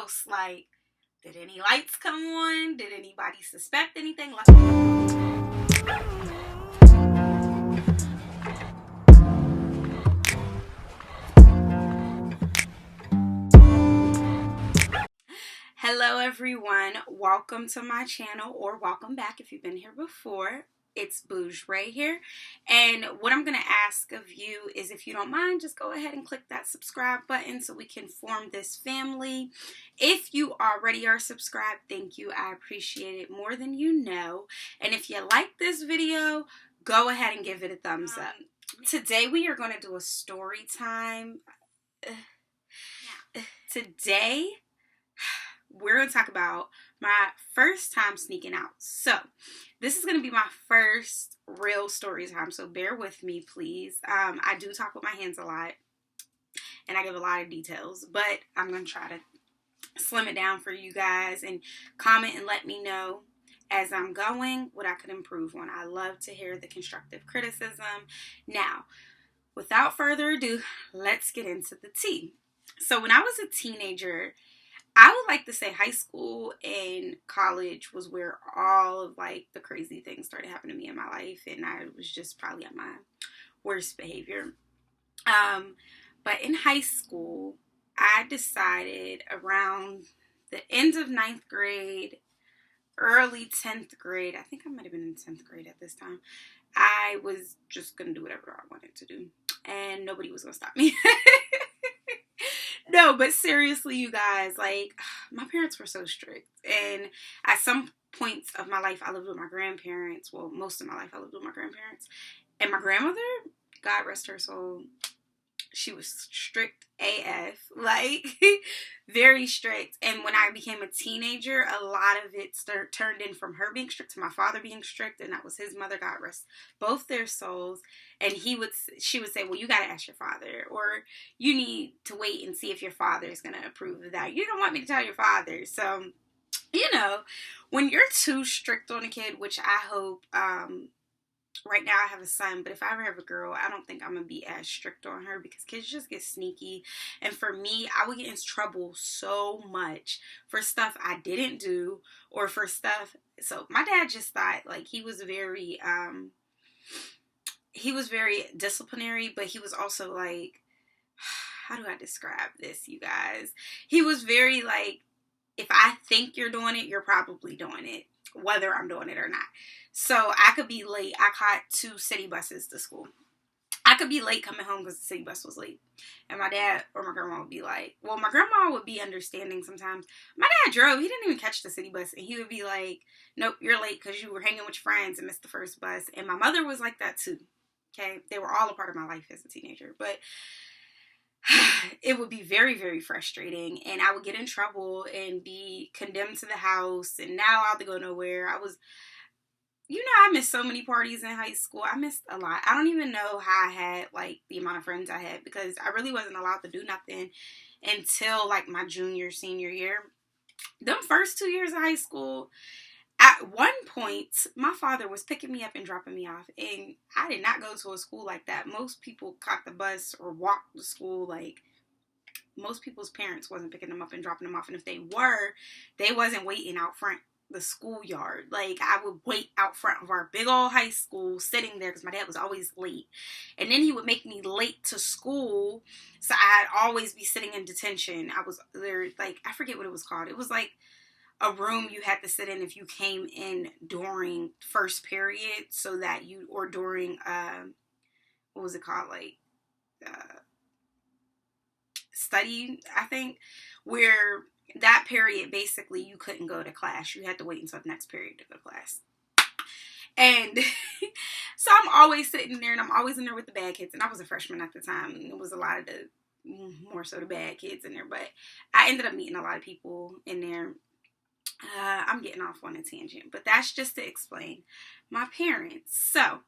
house. Like, did any lights come on? Did anybody suspect anything? Hello everyone, welcome to my channel, or welcome back if you've been here before. It's Bouge Ray here, and what I'm going to ask of you is, if you don't mind, just go ahead and click that subscribe button so we can form this family. If you already are subscribed, thank you. I appreciate it more than you know. And if you like this video, go ahead and give it a thumbs up. Today we are going to do a story time. Today we're going to talk about my first time sneaking out. So this is going to be my first real story time, so bear with me, please. I do talk with my hands a lot, and I give a lot of details, but I'm going to try to slim it down for you guys, and comment and let me know as I'm going what I could improve on. I love to hear the constructive criticism. Now, without further ado, let's get into the tea. So when I was a teenager, I would like to say high school and college was where all of like the crazy things started happening to me in my life, and I was just probably at my worst behavior. But in high school, I decided around the end of 9th grade, early 10th grade, I think I might have been in 10th grade at this time, I was just going to do whatever I wanted to do, and nobody was going to stop me. No, but seriously, you guys, like, my parents were so strict, and at some points of my life, I lived with my grandparents. Well, most of my life, I lived with my grandparents, and my grandmother, God rest her soul, she was strict AF, like, very strict. And when I became a teenager, a lot of it turned in from her being strict to my father being strict, and that was his mother, God rest both their souls. And she would say, well, you got to ask your father, or you need to wait and see if your father is going to approve of that. You don't want me to tell your father. So, you know, when you're too strict on a kid, which I hope, right now I have a son, but if I ever have a girl, I don't think I'm going to be as strict on her, because kids just get sneaky. And for me, I would get in trouble so much for stuff I didn't do, or for stuff. So my dad just thought, like, he was very disciplinary, but he was also like, how do I describe this, you guys? He was very like, if I think you're doing it, you're probably doing it, whether I'm doing it or not. So I could be late. I caught 2 city buses to school. I could be late coming home because the city bus was late. And my dad or my grandma would be like, well, my grandma would be understanding sometimes. My dad drove. He didn't even catch the city bus. And he would be like, nope, you're late because you were hanging with your friends and missed the first bus. And my mother was like that too. Okay? They were all a part of my life as a teenager. But it would be very, very frustrating, and I would get in trouble and be condemned to the house, and now I have to go nowhere. I missed so many parties in high school. I missed a lot. I don't even know how I had, like, the amount of friends I had, because I really wasn't allowed to do nothing until, like, my senior year. Them first 2 years of high school, at one point, my father was picking me up and dropping me off, and I did not go to a school like that. Most people caught the bus or walked to school. Like, most people's parents wasn't picking them up and dropping them off, and if they were, they wasn't waiting out front the schoolyard. Like, I would wait out front of our big old high school, sitting there, because my dad was always late, and then he would make me late to school, so I'd always be sitting in detention. I was there, like, I forget what it was called. It was like a room you had to sit in if you came in during first period, so that or during, what was it called, like, study, I think, where that period, basically, you couldn't go to class. You had to wait until the next period to go to class. And so I'm always sitting there, and I'm always in there with the bad kids, and I was a freshman at the time, and it was a lot of more so the bad kids in there, but I ended up meeting a lot of people in there. I'm getting off on a tangent, but that's just to explain my parents. So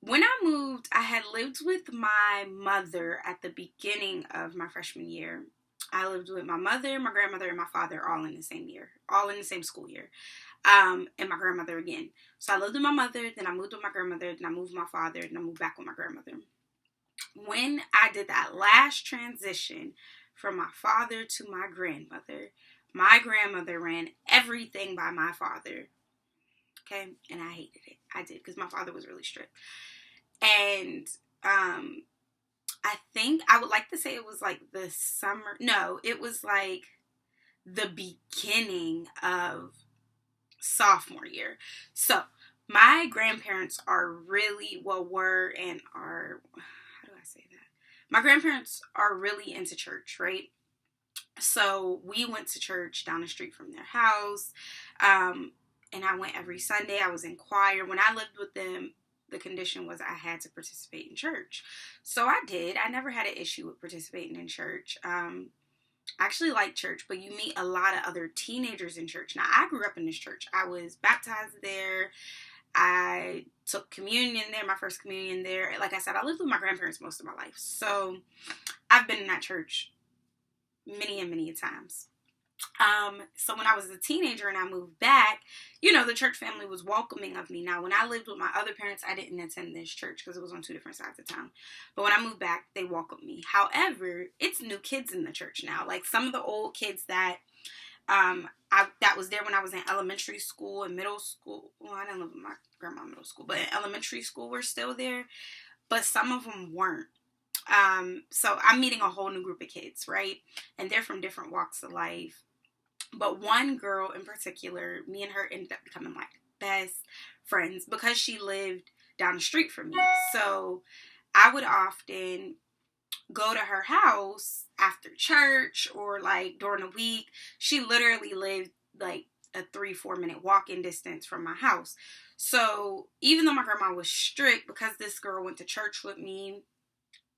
when I moved, I had lived with my mother at the beginning of my freshman year. I lived with my mother, my grandmother, and my father all in the same year, all in the same school year, and my grandmother again. So I lived with my mother, then I moved with my grandmother, then I moved with my father, then I moved back with my grandmother. When I did that last transition from my father to my grandmother. My grandmother ran everything by my father. Okay, and I hated it. I did, because my father was really strict. And I think I would like to say it was like the summer. No, it was like the beginning of sophomore year. So my grandparents are really, well, were and are, how do I say that? My grandparents are really into church, right? So we went to church down the street from their house. And I went every Sunday. I was in choir. When I lived with them, the condition was I had to participate in church. So I did. I never had an issue with participating in church. I actually like church, but you meet a lot of other teenagers in church. Now, I grew up in this church. I was baptized there. I took communion there, my first communion there. Like I said, I lived with my grandparents most of my life. So I've been in that church many and many times. So when I was a teenager and I moved back, you know, the church family was welcoming of me. Now, when I lived with my other parents, I didn't attend this church because it was on two different sides of town. But when I moved back, they welcomed me. However, it's new kids in the church now. Like some of the old kids that that was there when I was in elementary school and middle school. Well, I didn't live with my grandma in middle school, but in elementary school were still there. But some of them weren't. So I'm meeting a whole new group of kids, right? And they're from different walks of life. But one girl in particular, me and her ended up becoming like best friends because she lived down the street from me. So I would often go to her house after church or like during the week. She literally lived like a 3-4 minute walking distance from my house. So even though my grandma was strict, because this girl went to church with me,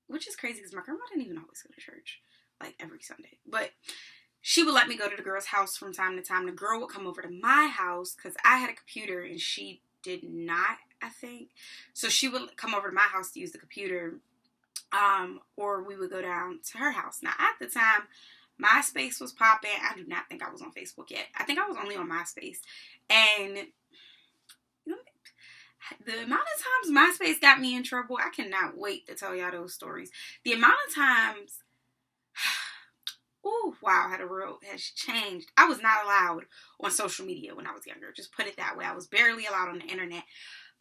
which is crazy because my grandma didn't even always go to church like every Sunday, but she would let me go to the girl's house from time to time. The girl would come over to my house because I had a computer and she did not, I think. So she would come over to my house to use the computer, or we would go down to her house. Now, at the time, MySpace was popping. I do not think I was on Facebook yet. I think I was only on MySpace. And you know, the amount of times MySpace got me in trouble, I cannot wait to tell y'all those stories. The amount of times... Ooh, wow, how the world has changed. I was not allowed on social media when I was younger. Just put it that way. I was barely allowed on the internet.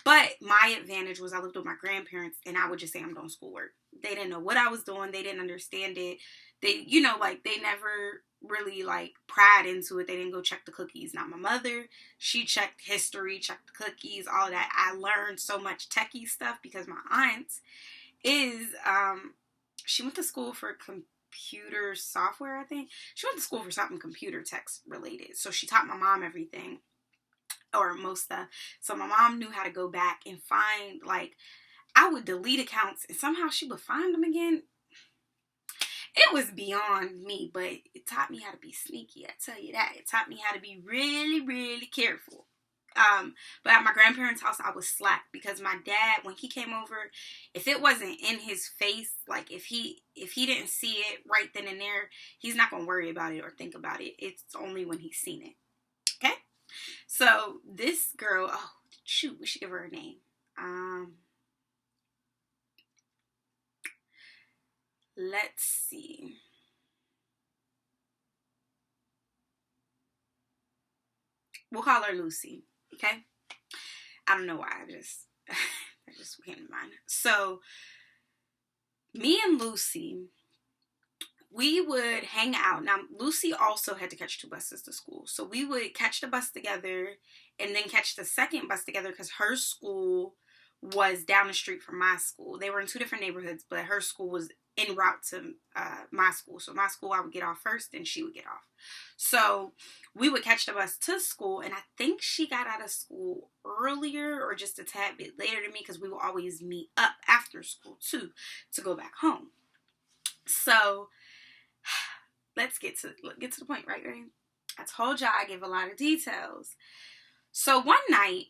But my advantage was I lived with my grandparents and I would just say I'm doing schoolwork. They didn't know what I was doing. They didn't understand it. They, you know, like they never really like pried into it. They didn't go check the cookies. Now my mother, she checked history, checked the cookies, all of that. I learned so much techie stuff because my aunt is, she went to school for computer software, I think. She went to school for something computer tech related. So she taught my mom everything, or most stuff. So my mom knew how to go back and find, like, I would delete accounts and somehow she would find them again. It was beyond me, but it taught me how to be sneaky. I tell you that. It taught me how to be really, really careful. But at my grandparents' house, I was slack because my dad, when he came over, if it wasn't in his face, like if he didn't see it right then and there, he's not gonna worry about it or think about it. It's only when he's seen it. Okay? So this girl, oh shoot, we should give her a name. Let's see. We'll call her Lucy. Okay? I don't know why. That just came to mind. So, me and Lucy, we would hang out. Now, Lucy also had to catch 2 buses to school. So, we would catch the bus together and then catch the second bus together because her school was down the street from my school. They were in 2 different neighborhoods, but her school was en route to my school. So my school, I would get off first and she would get off. So we would catch the bus to school, and I think she got out of school earlier or just a tad bit later than me because we would always meet up after school too to go back home. So let's get to the point, right? I told y'all I give a lot of details. So one night,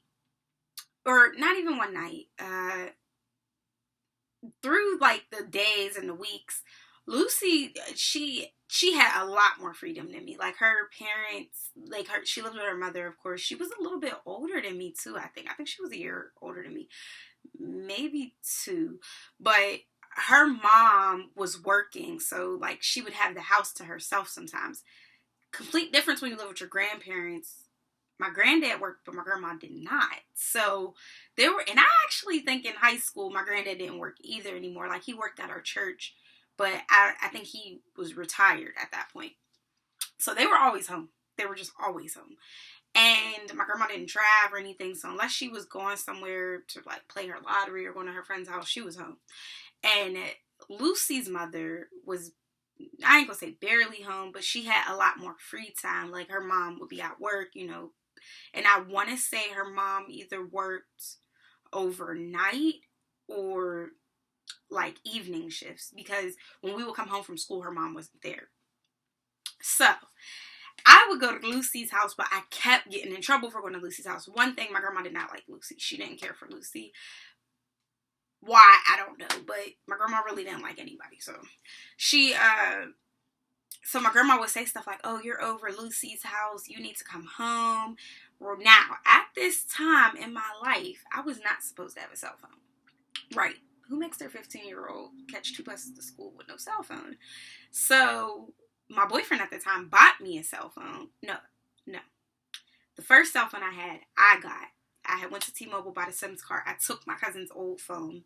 or not even one night, through like the days and the weeks, Lucy, she had a lot more freedom than me. Like her parents, she lived with her mother, of course. She was a little bit older than me too, I think. I think she was a year older than me. Maybe 2. But her mom was working, so like she would have the house to herself sometimes. Complete difference when you live with your grandparents. My granddad worked, but my grandma did not. So there were, and I actually think in high school, my granddad didn't work either anymore. Like he worked at our church, but I think he was retired at that point. So they were always home. They were just always home. And my grandma didn't drive or anything. So unless she was going somewhere to like play her lottery or going to her friend's house, she was home. And Lucy's mother was, I ain't gonna say barely home, but she had a lot more free time. Like her mom would be at work, you know, and I want to say her mom either worked overnight or like evening shifts, because when we would come home from school, her mom wasn't there. So I would go to Lucy's house, but I kept getting in trouble for going to Lucy's house. One thing, my grandma did not like Lucy. She didn't care for Lucy. Why? I don't know. But my grandma really didn't like anybody. So so my grandma would say stuff like, oh, you're over Lucy's house. You need to come home. Well, now, at this time in my life, I was not supposed to have a cell phone. Right. Who makes their 15-year-old catch 2 buses to school with no cell phone? So my boyfriend at the time bought me a cell phone. No. The first cell phone I had went to T-Mobile, bought a SIMS card. I took my cousin's old phone,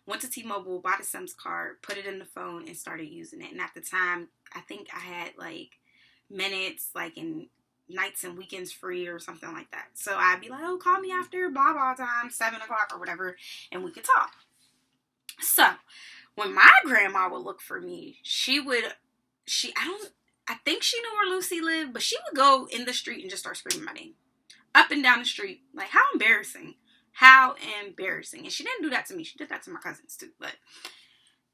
went to T-Mobile, bought a SIMS card, put it in the phone, and started using it. And at the time, I think I had like minutes, like in nights and weekends free or something like that. So I'd be like, oh, call me after blah blah time, 7 o'clock or whatever, and we could talk. So when my grandma would look for me, I think she knew where Lucy lived, but she would go in the street and just start screaming my name. Up and down the street. Like, how embarrassing. How embarrassing. And she didn't do that to me. She did that to my cousins too. But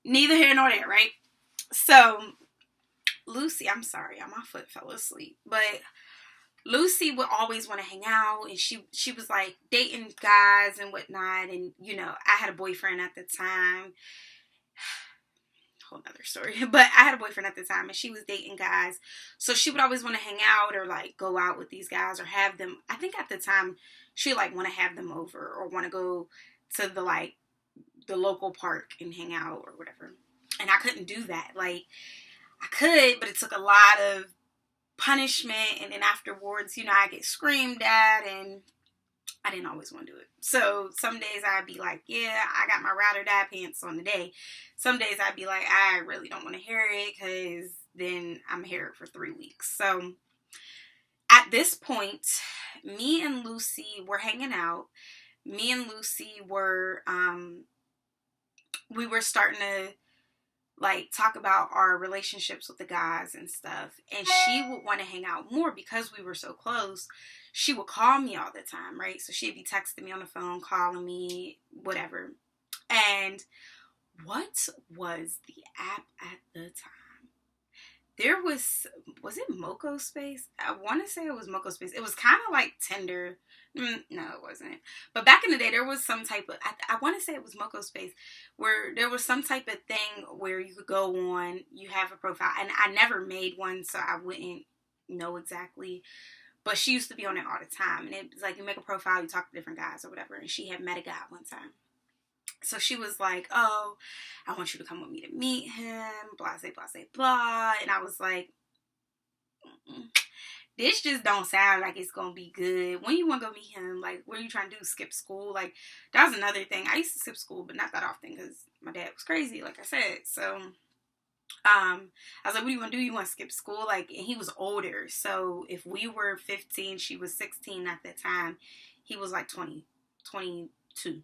neither here nor there, right? So, Lucy, I'm sorry. My foot fell asleep. But Lucy would always want to hang out. And she was like dating guys and whatnot. And, you know, I had a boyfriend at the time. Whole nother story, but I had a boyfriend at the time and she was dating guys, so she would always want to hang out or like go out with these guys or have them. I think at the time she like want to have them over or want to go to the local park and hang out or whatever, and I couldn't do that. Like I could, but it took a lot of punishment, and then afterwards, you know, I get screamed at, and I didn't always want to do it. So some days I'd be like, yeah, I got my ride or die pants on today. Some days I'd be like, I really don't want to hear it, because then I'm here for 3 weeks. So at this point, me and Lucy were hanging out. Me and Lucy were, we were starting to like talk about our relationships with the guys and stuff. And she would want to hang out more because we were so close. She would call me all the time, right? So she'd be texting me on the phone, calling me, whatever. And what was the app at the time? There was it Moco Space? I want to say it was Moco Space. It was kind of like Tinder. No, it wasn't. But back in the day, there was some type of, I want to say it was Moco Space, where there was some type of thing where you could go on, you have a profile. And I never made one, so I wouldn't know exactly. But she used to be on it all the time. And it was like, you make a profile, you talk to different guys or whatever. And she had met a guy one time. So she was like, oh, I want you to come with me to meet him, blah, blah, blah, blah. And I was like, this just don't sound like it's going to be good. When you want to go meet him, like, what are you trying to do? Skip school? Like, that was another thing. I used to skip school, but not that often because my dad was crazy, like I said. So, I was like, what do you want to do? You want to skip school? Like, and he was older. So if we were 15, she was 16 at the time. He was like 22.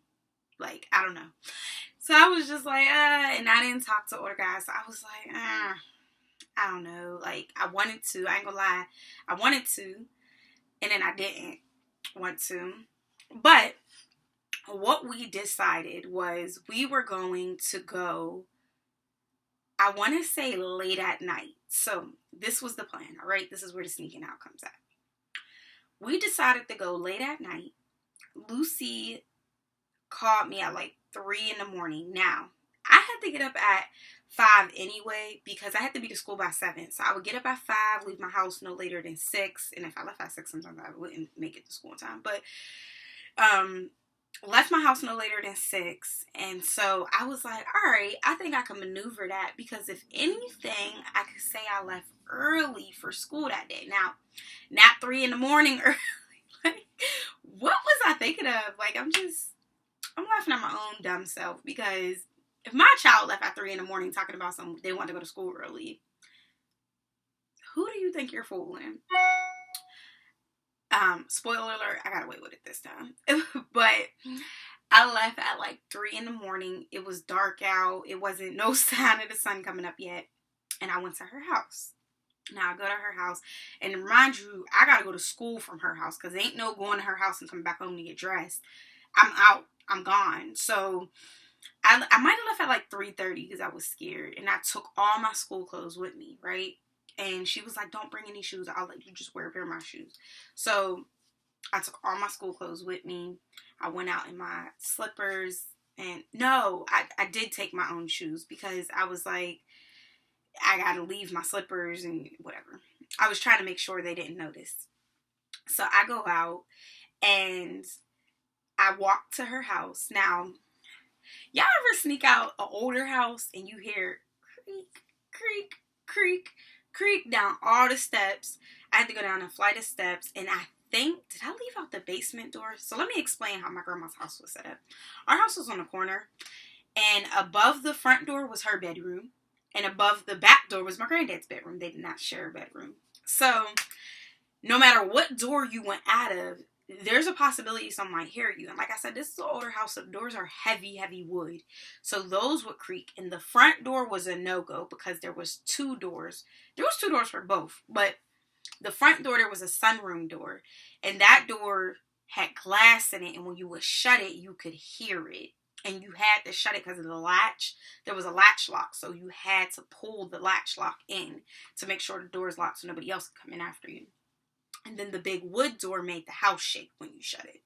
Like, I don't know. So I was just like, and I didn't talk to older guys. So I was like, I don't know. Like, I wanted to. I ain't gonna lie. I wanted to. And then I didn't want to. But what we decided was we were going to go, I want to say late at night. So this was the plan, all right? This is where the sneaking out comes at. We decided to go late at night. Lucy called me at like 3 in the morning. Now, I had to get up at 5 anyway because I had to be to school by 7. So I would get up at 5, leave my house no later than 6. And if I left at 6, sometimes I wouldn't make it to school in time. But left my house no later than 6. And so I was like, all right, I think I can maneuver that, because if anything, I could say I left early for school that day. Now, not 3 in the morning early. Like, what was I thinking of? Like, I'm laughing at my own dumb self, because if my child left at 3 in the morning talking about they want to go to school early, who do you think you're fooling? Spoiler alert, I got away with it this time. But I left at like 3 in the morning. It was dark out. It wasn't no sign of the sun coming up yet. And I went to her house. Now I go to her house, and mind you, I gotta go to school from her house, because ain't no going to her house and coming back home to get dressed. I'm out. I'm gone. So I might have left at like 3:30 because I was scared, and I took all my school clothes with me, right? And she was like, don't bring any shoes. I'll let you just wear a pair of my shoes. So I took all my school clothes with me. I went out in my slippers. And no, I did take my own shoes, because I was like, I gotta leave my slippers and whatever. I was trying to make sure they didn't notice. So I go out and I walk to her house. Now, y'all ever sneak out an older house and you hear creak, creak, creak, creak down all the steps? I had to go down a flight of steps, and I think, did I leave out the basement door? So let me explain how my grandma's house was set up. Our house was on the corner, and above the front door was her bedroom, and above the back door was my granddad's bedroom. They did not share a bedroom. So no matter what door you went out of, there's a possibility someone might hear you. And like I said, this is an older house, so the doors are heavy, heavy wood. So those would creak. And the front door was a no-go, because there was 2 doors. There was 2 doors for both. But the front door, there was a sunroom door. And that door had glass in it. And when you would shut it, you could hear it. And you had to shut it because of the latch. There was a latch lock. So you had to pull the latch lock in to make sure the door is locked so nobody else could come in after you. And then the big wood door made the house shake when you shut it.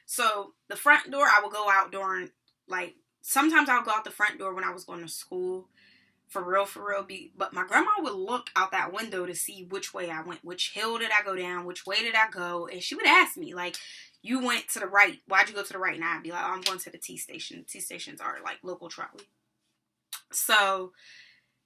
So the front door, I would go out during, like, sometimes I would go out the front door when I was going to school. For real. But my grandma would look out that window to see which way I went. Which hill did I go down? Which way did I go? And she would ask me, like, you went to the right. Why'd you go to the right? And I'd be like, oh, I'm going to the T station. T stations are, like, local trolley. So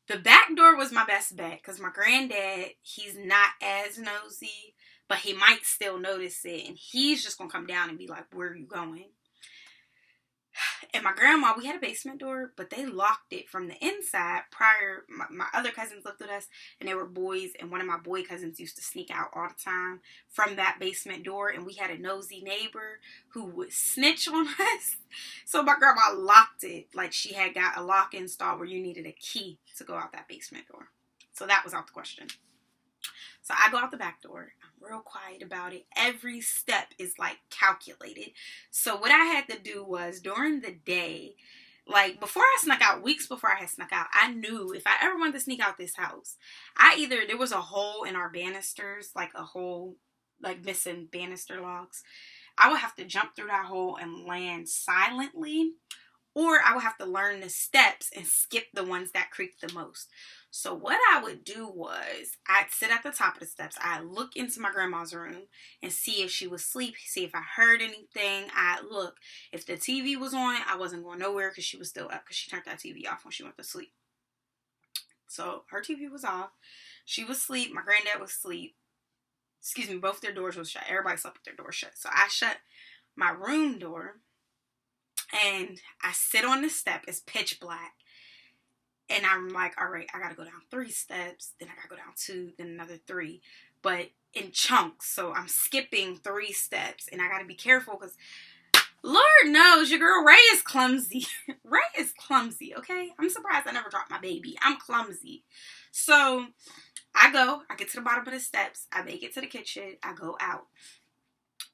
the back door was my best bet, because my granddad, he's not as nosy, but he might still notice it, and he's just going to come down and be like, where are you going? And my grandma, we had a basement door, but they locked it from the inside prior. My other cousins lived with us, and they were boys, and one of my boy cousins used to sneak out all the time from that basement door, and we had a nosy neighbor who would snitch on us. So my grandma locked it, like she had got a lock installed where you needed a key to go out that basement door. So that was out the question. So I go out the back door. I'm real quiet about it. Every step is like calculated. So what I had to do was, during the day, like before I snuck out, weeks before I had snuck out, I knew if I ever wanted to sneak out this house, there was a hole in our banisters, like a hole, like missing banister logs. I would have to jump through that hole and land silently, or I would have to learn the steps and skip the ones that creaked the most. So what I would do was, I'd sit at the top of the steps. I'd look into my grandma's room and see if she was asleep, see if I heard anything. I'd look. If the TV was on, I wasn't going nowhere because she was still up, because she turned that TV off when she went to sleep. So her TV was off. She was asleep. My granddad was asleep. Excuse me, both their doors was shut. Everybody slept with their doors shut. So I shut my room door, and I sit on the step. It's pitch black. And I'm like, all right, I got to go down 3 steps. Then I got to go down 2, then another 3. But in chunks. So I'm skipping 3 steps. And I got to be careful, because Lord knows your girl Ray is clumsy. Ray is clumsy, okay? I'm surprised I never dropped my baby. I'm clumsy. So I get to the bottom of the steps. I make it to the kitchen. I go out.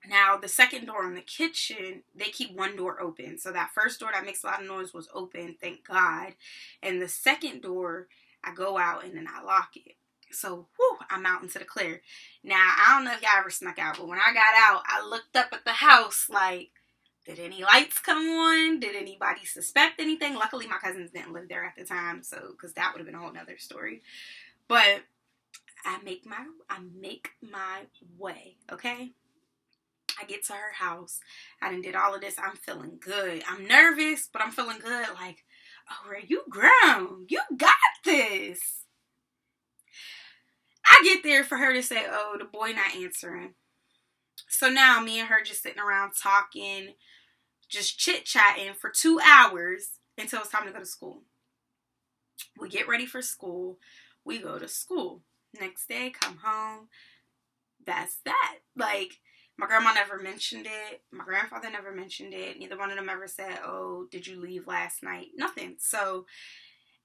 Now, the second door in the kitchen, they keep one door open. So that first door that makes a lot of noise was open, thank God. And the second door, I go out and then I lock it. So, I'm out into the clear. Now, I don't know if y'all ever snuck out, but when I got out, I looked up at the house like, did any lights come on? Did anybody suspect anything? Luckily, my cousins didn't live there at the time, so, because that would have been a whole nother story. But I make my way, okay? I get to her house. I done did all of this. I'm feeling good. I'm nervous, but I'm feeling good. Like, oh, Ray, you grown. You got this. I get there for her to say, oh, the boy not answering. So now me and her just sitting around talking, just chit-chatting for 2 hours until it's time to go to school. We get ready for school. We go to school. Next day, come home. That's that. Like, my grandma never mentioned it. My grandfather never mentioned it. Neither one of them ever said, oh, did you leave last night? Nothing. So,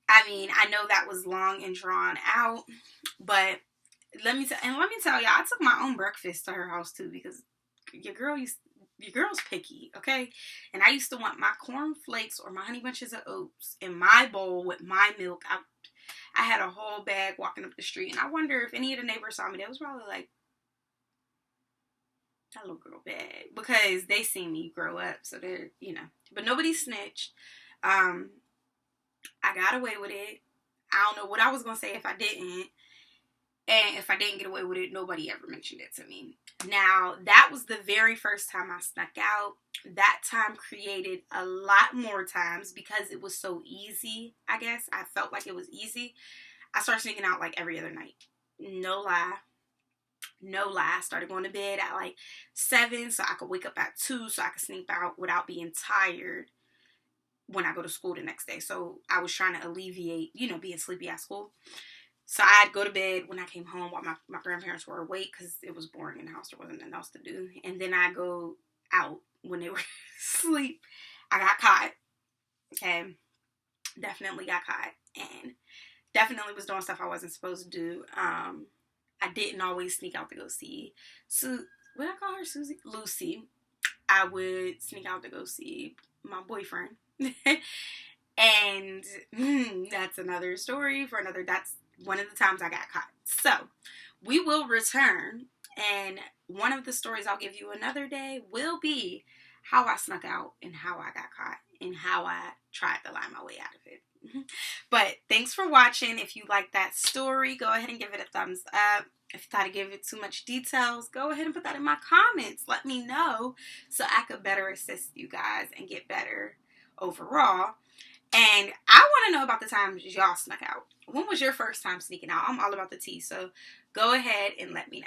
I mean, I know that was long and drawn out, but let me tell y'all, I took my own breakfast to her house too, because your girl's picky, okay? And I used to want my cornflakes or my honey bunches of oats in my bowl with my milk. I had a whole bag walking up the street, and I wonder if any of the neighbors saw me. They was probably like, that little girl bad, because they see me grow up, so they're, but nobody snitched. I got away with it. I don't know what I was gonna say if I didn't. And if I didn't get away with it, nobody ever mentioned it to me. Now, that was the very first time I snuck out. That time created a lot more times because it was so easy, I guess. I felt like it was easy. I started sneaking out like every other night. No lie. I started going to bed at like 7 so I could wake up at 2 so I could sneak out without being tired when I go to school the next day. So I was trying to alleviate, being sleepy at school. So I'd go to bed when I came home while my grandparents were awake because it was boring in the house. There wasn't nothing else to do. And then I'd go out when they were asleep. I got caught. Okay. Definitely got caught. And definitely was doing stuff I wasn't supposed to do. I didn't always sneak out to go see what did I call her? Susie? Lucy. I would sneak out to go see my boyfriend. And that's another story for another. That's one of the times I got caught. So we will return, and one of the stories I'll give you another day will be how I snuck out and how I got caught and how I tried to lie my way out of it. But thanks for watching. If you like that story, go ahead and give it a thumbs up. If you thought I gave it too much details, go ahead and put that in my comments. Let me know so I could better assist you guys and get better overall. And I want to know about the times y'all snuck out. When was your first time sneaking out? I'm all about the tea, so go ahead and let me know.